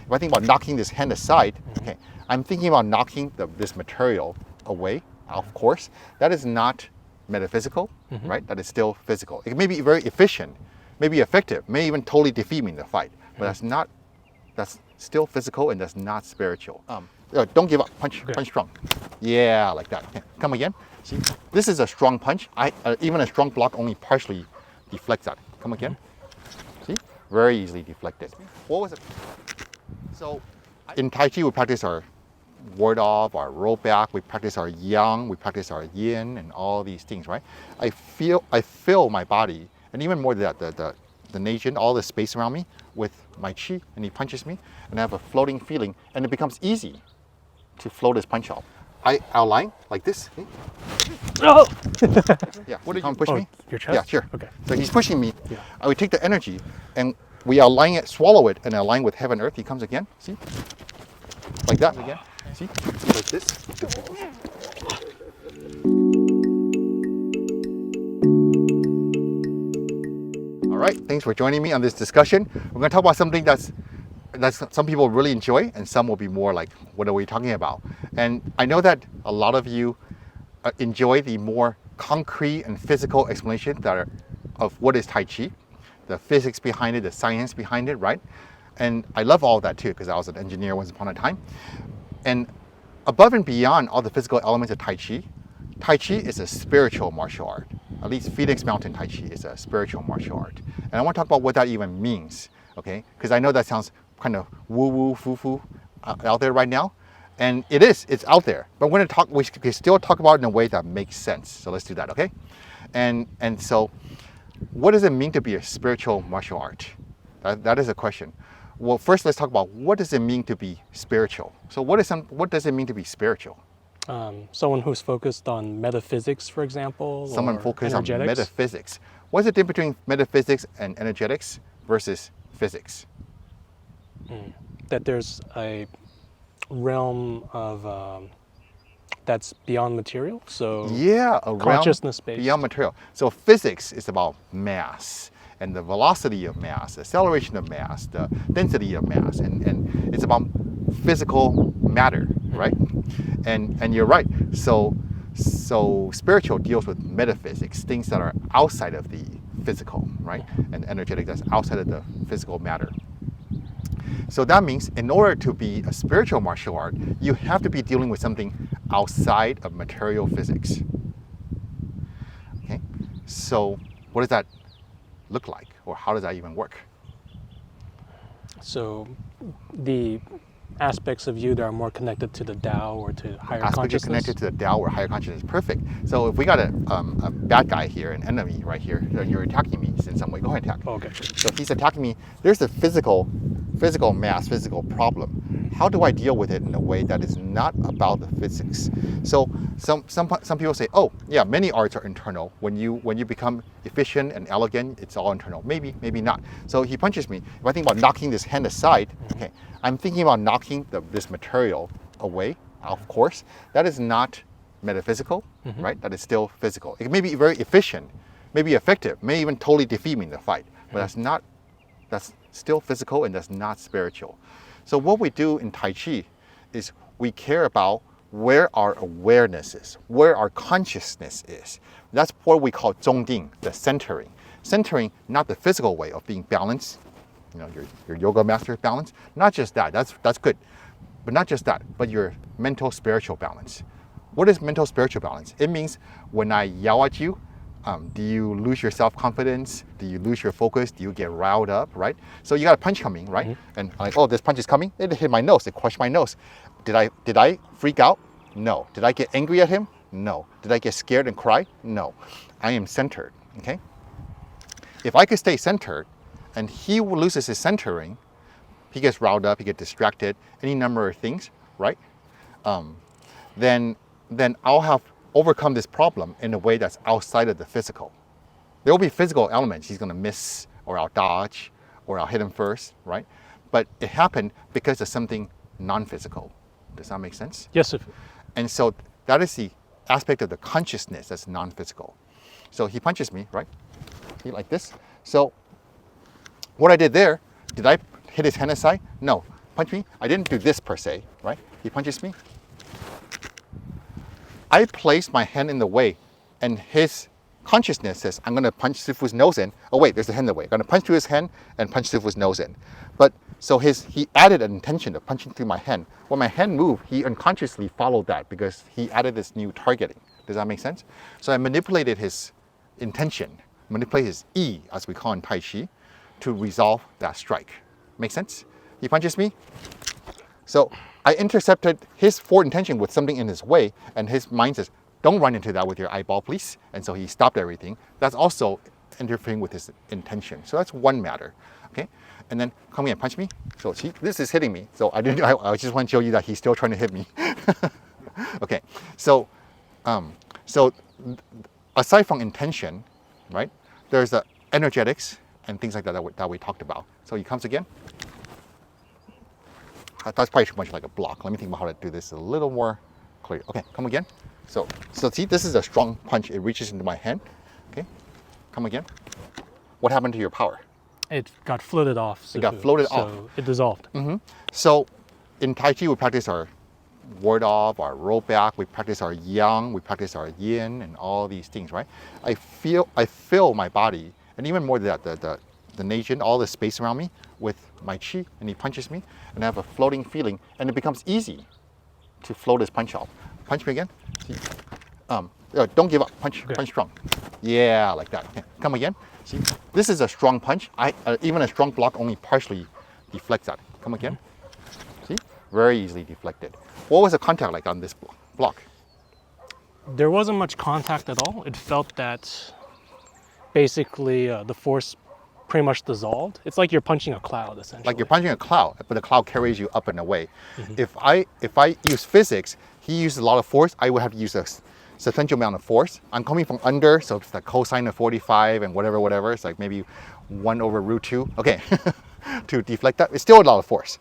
if I think about knocking this hand aside, okay, I'm thinking about knocking this material away, of course. That is not metaphysical, right? That is still physical. It may be very efficient, may be effective, may even totally defeat me in the fight, but that's still physical and that's not spiritual. Don't give up, punch strong. Yeah, like that. Okay. Come again. See, this is a strong punch. Even a strong block only partially deflects that. Come again. See, very easily deflected. What was it? So in Tai Chi, we practice our ward off, our roll back, we practice our yang, we practice our yin, and all these things, right? I fill my body, and even more than that, the nation, all the space around me with my chi, and he punches me, and I have a floating feeling, and it becomes easy to float his punch off. I outline like this. See? Oh! Yeah, what did you push me? Your chest? Yeah, sure. Okay. So he's pushing me. Yeah. I would take the energy, and we align it, swallow it, and align with heaven, earth. He comes again, see? Like that again, see? Like this. All right, thanks for joining me on this discussion. We're going to talk about something that's some people really enjoy, and some will be more like, what are we talking about? And I know that a lot of you enjoy the more concrete and physical explanation of what is Tai Chi, the physics behind it, the science behind it, right? And I love all of that too, because I was an engineer once upon a time. And above and beyond all the physical elements of Tai Chi is a spiritual martial art. At least Phoenix Mountain Tai Chi is a spiritual martial art. And I want to talk about what that even means, okay? Because I know that sounds kind of woo-woo, foo-foo out there right now. And it is, it's out there. But we're going to talk, we can still talk about it in a way that makes sense. So let's do that, okay? And so, what does it mean to be a spiritual martial art? That is a question. Well, first let's talk about what does it mean to be spiritual. So what does it mean to be spiritual? Someone who's focused on metaphysics, for example. Someone or focused on energetics. metaphysics. What's the difference between metaphysics and energetics versus physics? That there's a realm of that's beyond material. So yeah, a realm consciousness-based. beyond material. So physics is about mass and the velocity of mass, the acceleration of mass, the density of mass, and it's about physical matter, right? And you're right. So spiritual deals with metaphysics, things that are outside of the physical, right? And energetic, that's outside of the physical matter. So that means in order to be a spiritual martial art, you have to be dealing with something outside of material physics. Okay? So what does that look like, or how does that even work? So the aspects of you that are more connected to the Tao or to higher Aspects consciousness. connected to the Tao or higher consciousness. Perfect. So if we got a bad guy here, an enemy right here, you're attacking me in some way. Go ahead and attack. Okay. So if he's attacking me, there's the physical mass, physical problem. How do I deal with it in a way that is not about the physics? So some people say, oh yeah, many arts are internal. When you become efficient and elegant, it's all internal. Maybe not. So he punches me. If I think about knocking this hand aside, okay, I'm thinking about knocking this material away, of course. That is not metaphysical, right? That is still physical. It may be very efficient, may be effective, may even totally defeat me in the fight, but that's still physical and that's not spiritual. So what we do in Tai Chi is we care about where our awareness is, where our consciousness is. That's what we call zhongding, the centering. Centering, not the physical way of being balanced, you know, your yoga master balance. Not just that, that's good. But not just that, but your mental spiritual balance. What is mental spiritual balance? It means when I yell at you, do you lose your self-confidence? Do you lose your focus? Do you get riled up, right? So you got a punch coming, right? And I'm like, oh, this punch is coming. It hit my nose. It crushed my nose. Did I freak out? No. Did I get angry at him? No. Did I get scared and cry? No. I am centered, okay? If I could stay centered and he loses his centering, he gets riled up, he gets distracted, any number of things, right? Then I'll have overcome this problem in a way that's outside of the physical. There will be physical elements. He's going to miss, or I'll dodge, or I'll hit him first, right? But it happened because of something non-physical. Does that make sense? Yes. And so that is the aspect of the consciousness that's non-physical. So he punches me, right? See, like this. So what I did there, did I hit his hand aside? No. punch me, I didn't do this per se, right? He punches me. I place my hand in the way, and his consciousness says, I'm going to punch Sifu's nose in. Oh wait, there's a hand in the way. I'm going to punch through his hand and punch Sifu's nose in. But so he added an intention of punching through my hand. When my hand moved, he unconsciously followed that because he added this new targeting. Does that make sense? So I manipulated his intention, manipulate his yi, as we call in Tai Chi, to resolve that strike. Make sense? He punches me. So I intercepted his forward intention with something in his way, and his mind says, don't run into that with your eyeball, please. And so he stopped everything. That's also interfering with his intention. So that's one matter, okay? And then come here and punch me. So see, this is hitting me. So I just want to show you that he's still trying to hit me. Okay, so aside from intention, right, there's the energetics and things like that that we talked about. So he comes again. That's probably too much like a block. Let me think about how to do this a little more clear. Okay, come again. So see, this is a strong punch. It reaches into my hand. Okay, come again. What happened to your power? It got floated off. It got floated off. So it dissolved. So in Tai Chi, we practice our ward off, our roll back. We practice our yang. We practice our yin, and all these things, right? I fill my body, and even more than that, the nation, all the space around me, with my chi, and he punches me, and I have a floating feeling, and it becomes easy to float his punch off. Punch me again. See? Don't give up. Punch strong. Yeah, like that. Okay. Come again. See, this is a strong punch. Even a strong block only partially deflects that. Come again. See, very easily deflected. What was the contact like on this block? There wasn't much contact at all. It felt that basically the force pretty much dissolved. It's like you're punching a cloud, essentially. Like you're punching a cloud, but the cloud carries you up and away. If I use physics, he used a lot of force. I would have to use a substantial amount of force. I'm coming from under, so it's the cosine of 45 and whatever. It's like maybe 1/√2. Okay, to deflect that, it's still a lot of force.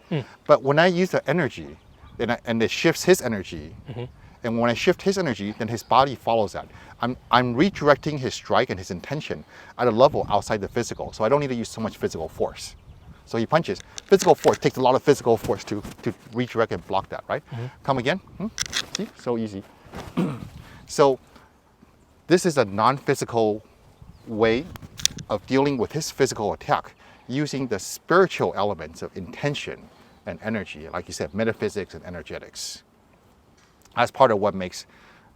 But when I use the energy, and it shifts his energy, and when I shift his energy, then his body follows that. I'm redirecting his strike and his intention at a level outside the physical, so I don't need to use so much physical force. So he punches. Physical force takes a lot of physical force to redirect and block that, right? Come again. See, so easy. So this is a non-physical way of dealing with his physical attack using the spiritual elements of intention and energy, like you said, metaphysics and energetics. That's part of what makes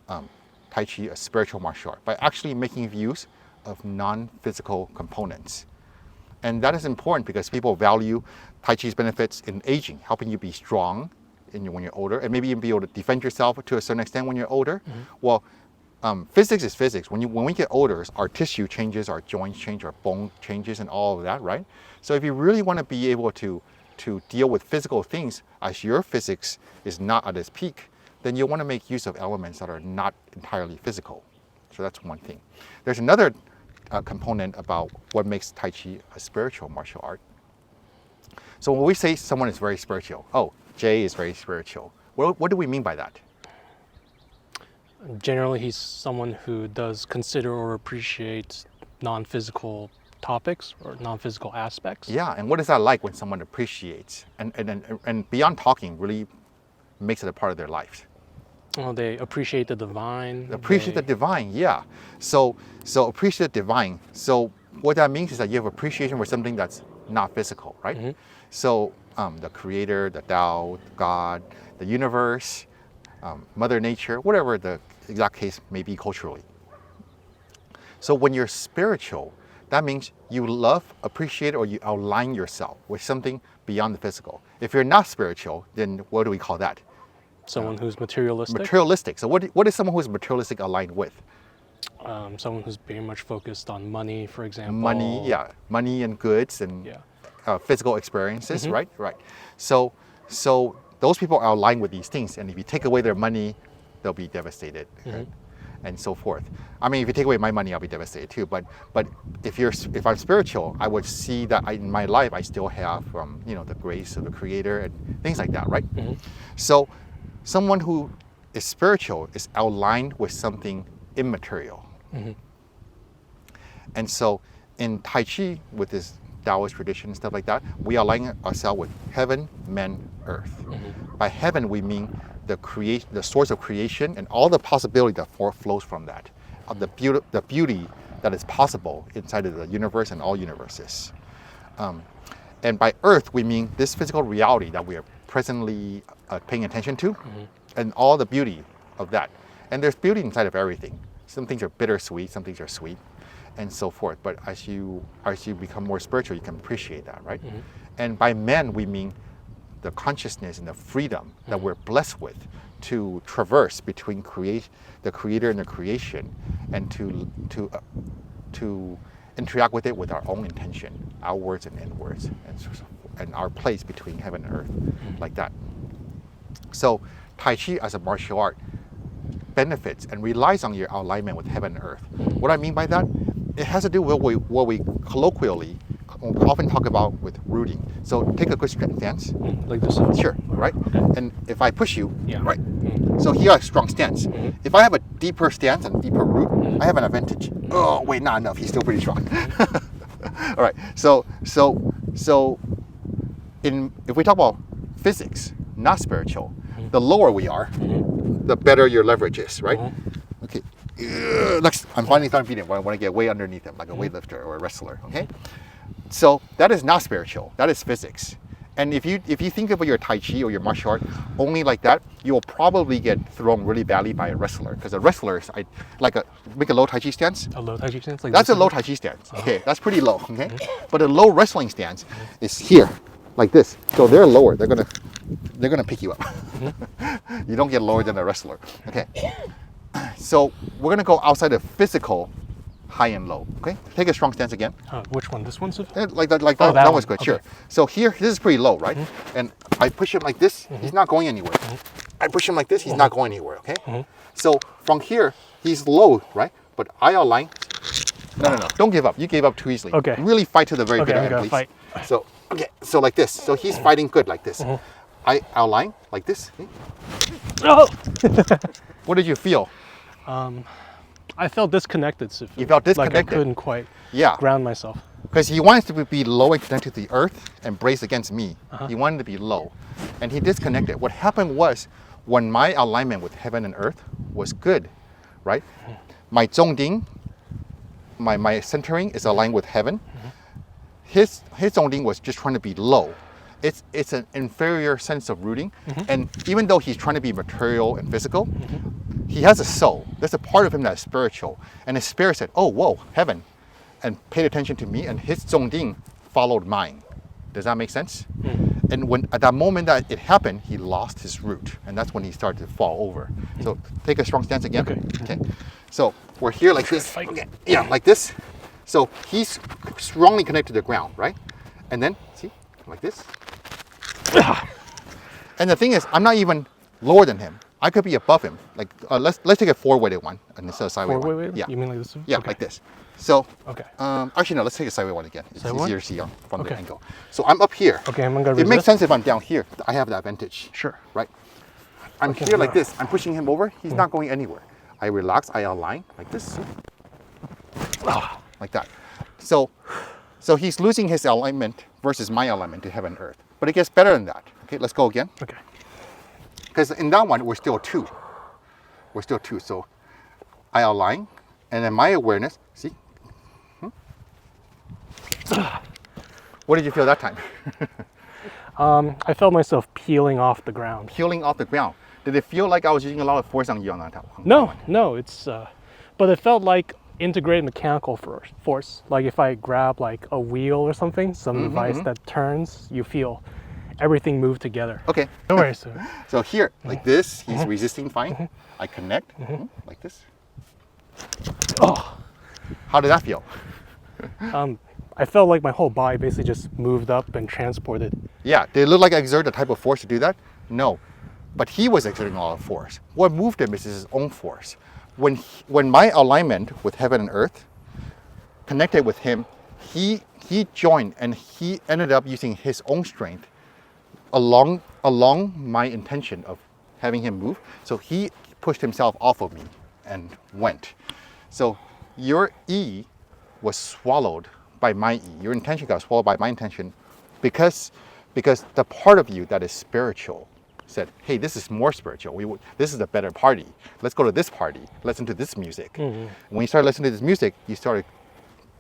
Tai Chi a spiritual martial art, by actually making use of non-physical components. And that is important because people value Tai Chi's benefits in aging, helping you be strong when you're older, and maybe even be able to defend yourself to a certain extent when you're older. Well, physics is physics. When we get older, our tissue changes, our joints change, our bone changes, and all of that, right? So if you really want to be able to deal with physical things as your physics is not at its peak, then you'll want to make use of elements that are not entirely physical. So that's one thing. There's another component about what makes Tai Chi a spiritual martial art. So when we say someone is very spiritual, oh, Jay is very spiritual, what do we mean by that? Generally, he's someone who does consider or appreciate non-physical topics or non-physical aspects. Yeah, and what is that like when someone appreciates and beyond talking really makes it a part of their life? Well, they appreciate the divine. Appreciate the divine, yeah. So appreciate the divine. So what that means is that you have appreciation for something that's not physical, right? So the creator, the Tao, God, the universe, Mother Nature, whatever the exact case may be culturally. So when you're spiritual, that means you love, appreciate, or you align yourself with something beyond the physical. If you're not spiritual, then what do we call that? Someone who's materialistic. Materialistic. So what is someone who's materialistic aligned with? Someone who's very much focused on money, for example. Money, yeah. Money and goods and physical experiences, right? Right. So those people are aligned with these things, and if you take away their money, they'll be devastated, right? And so forth. I mean, if you take away my money, I'll be devastated too. But if I'm spiritual, I would see that in my life I still have the grace of the Creator and things like that, right? So someone who is spiritual is aligned with something immaterial. And so in Tai Chi, with this Taoist tradition and stuff like that, we align ourselves with heaven, men, earth. By heaven, we mean the source of creation and all the possibility that flows from that, of the beauty that is possible inside of the universe and all universes. And by earth, we mean this physical reality that we are presently paying attention to, and all the beauty of that. And there's beauty inside of everything. Some things are bittersweet, some things are sweet, and so forth. But as you become more spiritual, you can appreciate that, right? And by men, we mean the consciousness and the freedom that we're blessed with to traverse between the creator and the creation, and to interact with it with our own intention, outwards and inwards, and our place between heaven and earth, like that. So Tai Chi as a martial art benefits and relies on your alignment with heaven and earth. What I mean by that, it has to do with what we colloquially often talk about with rooting. So take a good stance. Like this? Sure, right? Okay. And if I push you, Yeah. right? So here I have a strong stance. If I have a deeper stance and deeper root, I have an advantage. Oh, wait, not enough. He's still pretty strong. All right. So if we talk about physics, not spiritual, the lower we are, the better your leverage is, right? Okay. I'm finding time beating. I want to get way underneath him, like a weightlifter or a wrestler. Okay. So that is not spiritual. That is physics. And if you think about your Tai Chi or your martial art only like that, you will probably get thrown really badly by a wrestler. Because a wrestler is make a low Tai Chi stance. A low Tai Chi stance? Like That's a this? low Tai Chi stance. Okay, that's pretty low. Okay, but a low wrestling stance is here, like this. So they're lower. They're gonna pick you up. You don't get lower than a wrestler. Okay. So we're gonna go outside of physical high and low. Okay, take a strong stance again. Which one? This one? Like that. Like that that one. was good. Okay. Sure. So here, this is pretty low, right? And I push him like this. He's not going anywhere. I push him like this. He's not going anywhere. Okay. So from here, he's low, right? But I align. No. Don't give up. You gave up too easily. Okay. Really fight to the very Okay, bitter I'm end, gonna please. fight. So okay. So like this. So he's fighting good like this. I align like this. Okay? Oh! What did you feel? I felt disconnected. You felt disconnected. Like I couldn't quite Yeah. ground myself. Because he wanted to be low and connected to the earth and brace against me. He wanted to be low. And he disconnected. What happened was, when my alignment with heaven and earth was good, right? My zhongding, my centering is aligned with heaven. His zhongding was just trying to be low. It's an inferior sense of rooting. And even though he's trying to be material and physical, he has a soul. There's a part of him that is spiritual. And his spirit said, oh, whoa, heaven. And paid attention to me, and his zhongding followed mine. Does that make sense? And when at that moment that it happened, he lost his root. And that's when he started to fall over. So take a strong stance again. Okay. So we're here like this. Okay. Yeah, like this. So he's strongly connected to the ground, right? And then, see, like this. And the thing is, I'm not even lower than him. I could be above him. Like let's take a four-weighted one instead of sideway one. Four-weighted? Yeah. You mean like this? Yeah, like this. So Okay. Actually no, let's take a sideway one again. It's Sideway easier one? to see from the Okay. angle. So I'm up here. Okay, I'm gonna It makes resist. sense if I'm down here. I have the advantage. Sure. Right? I'm here like this. I'm pushing him over. He's not going anywhere. I relax. I align like this. Like that. So he's losing his alignment versus my alignment to heaven and earth. But it gets better than that. Okay, let's go again. Okay. Because in that one, we're still two. We're still two. So I align, and then my awareness, see? What did you feel that time? I felt myself peeling off the ground. Peeling off the ground. Did it feel like I was using a lot of force on you on that time? No, it's, but it felt like integrated mechanical force. Like if I grab like a wheel or something, some device that turns, you feel everything move together. Okay. No worries. So here, like this, he's resisting fine. I connect, like this. Oh, How did that feel? I felt like my whole body basically just moved up and transported. Yeah, did it look like I exerted a type of force to do that? No, but he was exerting a lot of force. What moved him is his own force. When my alignment with heaven and earth connected with him, he joined, and he ended up using his own strength along my intention of having him move. So he pushed himself off of me and went. So your E was swallowed by my yi. Your intention got swallowed by my intention because the part of you that is spiritual said, hey, this is more spiritual. This is a better party. Let's go to this party. Listen to this music. When you start listening to this music, you started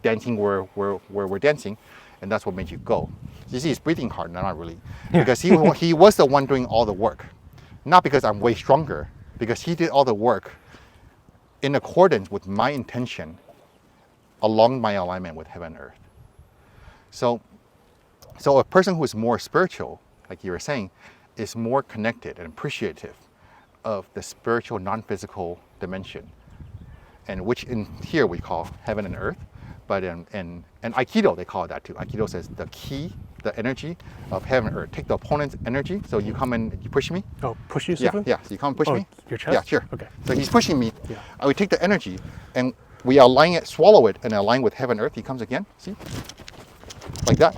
dancing where we're dancing, and that's what made you go. You see, he's breathing hard, not really, because he was the one doing all the work, not because I'm way stronger, because he did all the work in accordance with my intention, along my alignment with heaven and earth. So a person who is more spiritual, like you were saying, is more connected and appreciative of the spiritual non-physical dimension, and which in here we call heaven and earth, but in Aikido they call it that too. Aikido says the ki, the energy of heaven and earth. Take the opponent's energy, so you come in, you push me. Oh, push you, Yeah, Stephen? yeah. So you come and push me. Your chest? Yeah, sure. Okay. So he's pushing me. Yeah. I would take the energy and we align it, swallow it, and align with heaven and earth. He comes again. See, like that,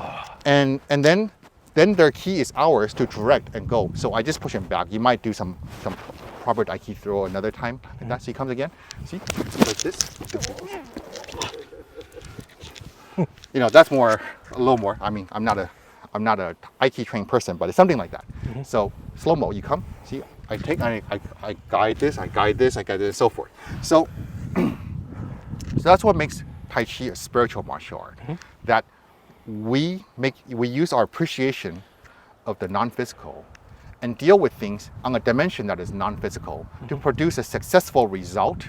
and then their ki is ours to direct and go. So I just push him back. You might do some proper Aiki throw another time like that. So he comes again. See, like this. You know, that's a little more. I mean, I'm not a Aiki trained person, but it's something like that. So slow mo, you come. See, I guide this, I guide this, and so forth. So that's what makes Tai Chi a spiritual martial art. That we use our appreciation of the non-physical and deal with things on a dimension that is non-physical to produce a successful result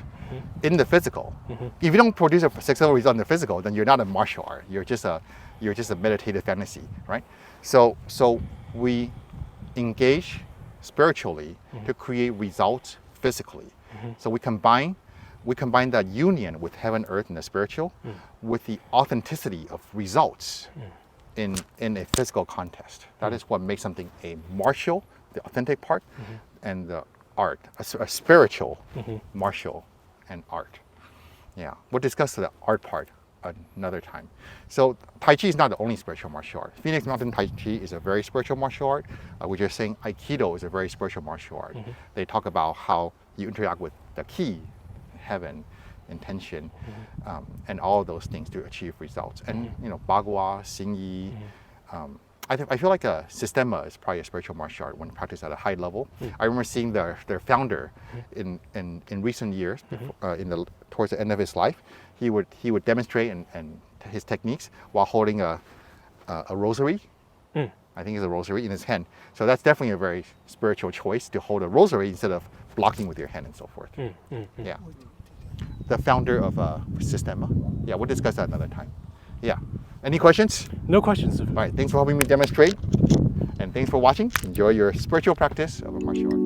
in the physical. If you don't produce a successful result in the physical, then you're not a martial art. You're just a meditative fantasy, right? So we engage spiritually to create results physically. So we combine that union with heaven, earth, and the spiritual with the authenticity of results in a physical context. That is what makes something a martial, the authentic part, and the art, a spiritual martial and art. Yeah, we'll discuss the art part another time. So Tai Chi is not the only spiritual martial art. Phoenix Mountain Tai Chi is a very spiritual martial art. We're just saying Aikido is a very spiritual martial art. They talk about how you interact with the ki, heaven, intention, and all of those things to achieve results. And you know, Bagua, Xingyi, I feel like a Sistema is probably a spiritual martial art when practiced at a high level. I remember seeing their founder in recent years, towards the end of his life. He would demonstrate and his techniques while holding a rosary. I think it's a rosary in his hand. So that's definitely a very spiritual choice to hold a rosary instead of blocking with your hand and so forth. Yeah. The founder of Sistema. Yeah, we'll discuss that another time. Yeah. Any questions? No questions. All right, thanks for helping me demonstrate. And thanks for watching. Enjoy your spiritual practice of a martial art.